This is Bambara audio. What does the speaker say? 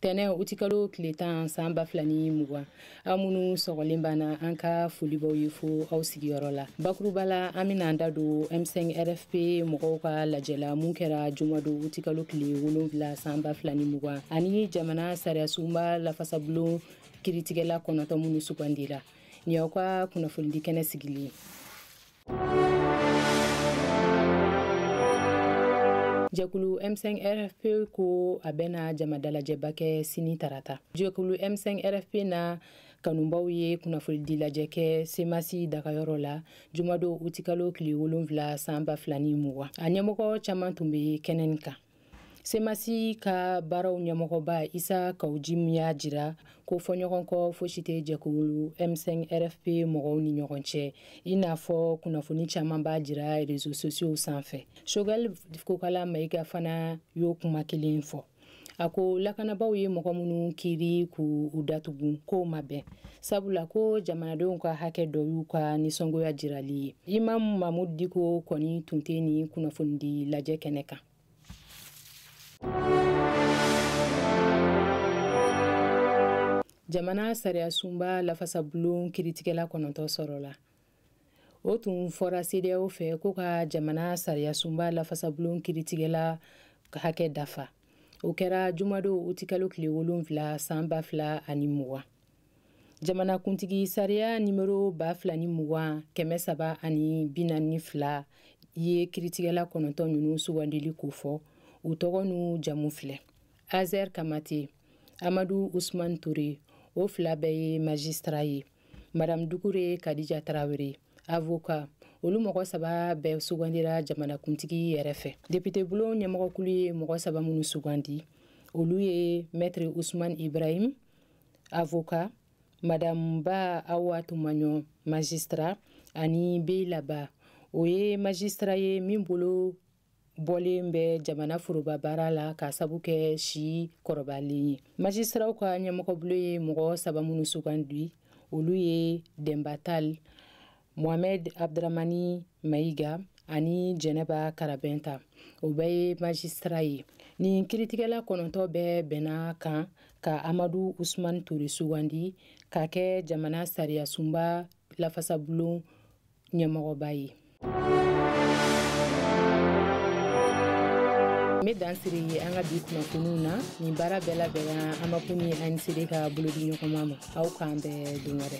tɛnɛ utikalo kiletan san 2020 amunu sɔgɔlen bana an ka folibaw ye fo aw sigiyɔrɔ la bakuruba la an bɛna an da don M5 RFP mɔgɔw ka lajɛla mun kɛra jumado utikalo kile 7 san 2020 ani jamana sariyasunba lafasabulon kiritigɛla 9 minnu sugandira ni aw ka kunnafonidi kɛnɛ sigilen. Jɛkulu M5 RFP ko a bɛna jamadalajɛba kɛ sini tarata. Jɛkulu M5 RFP na kanubaw ye kunnafonidi lajɛ kɛ Semasi Dakayɔrɔ la jumado utikalo kile 7 san 2020. A ɲɛmɔgɔ caman tun bɛ kɛnɛ nin kan. Semasi ka baaraw ɲɛmɔgɔba Isa Kawujim y'a jira ko fɔɲɔgɔnkɔ fosi tɛ jɛkulu M5 RFP mɔgɔw ni ɲɔgɔn cɛ i n'a fɔ kunnafoni caman b'a jira réseaux sociaux sanfɛ. Choguel Kokala Mayiga fana y'o kuma kelen fɔ. A ko lakanabaw ye mɔgɔ minnu kiiri k'u datugu ko ma bɛn sabula ko jamanadenw ka hakɛ dɔ y'u ka nisɔngoya jirali ye. Imam Mahmud Diko kɔni tun tɛ ni kunnafonidi lajɛ kɛnɛ kan. Jamana sariyasunba lafasabulon kiritigɛla 9 sɔrɔla. O tun fɔra CEDEAO fɛ ko ka jamana sariyasunba lafasabulon kiritigɛla hakɛ dafa. O kɛra jumado utikalo kile 7 san 2020. Jamana kuntigi sariya nimero 2020 342 ye kiritigɛla 9 ninnu sugandili ko fɔ. U tɔgɔ n'u jamu filɛ. Azer Kamate, Amadou Ousmane Touré, o fila bɛɛ ye magistrat ye. Madame Doucouré Kadija Traoré, avocat. Olu mɔgɔ 3 bɛɛ sugandira jamana kuntigi yɛrɛ fɛ. Député bulon ɲɛmɔgɔkulu ye mɔgɔ 3 minnu sugandi. Olu ye Maître Ousmane Ibrahim, avocat, Madame Ba Awa Tumaɲɔ, magistrat, ani Beilaba. O ye magistrat ye min bolo bɔlen bɛ jamana foroba baara la ka sabu kɛ si kɔrɔbalen ye. Magistraw ka ɲɛmɔgɔbulo ye mɔgɔ 3 minnu sugandi. Olu ye Dembatal, Mohamed Abdramani Mayiga ani Jɛnɛba Karabɛnta. O bɛɛ ye magistrat ye. Nin kiritigɛla 9 bɛɛ bɛnna kan ka Amadou Ousmane Touré sugandi ka kɛ jamana sariyasunba lafasabulon ɲɛmɔgɔba ye. Me dan siri an ka bi kunnafoniw na nin baara bɛɛ labɛnna an ma kun ni ANCD ka bolodi ɲɔgɔnma ma aw k'an bɛɛ don wɛrɛ.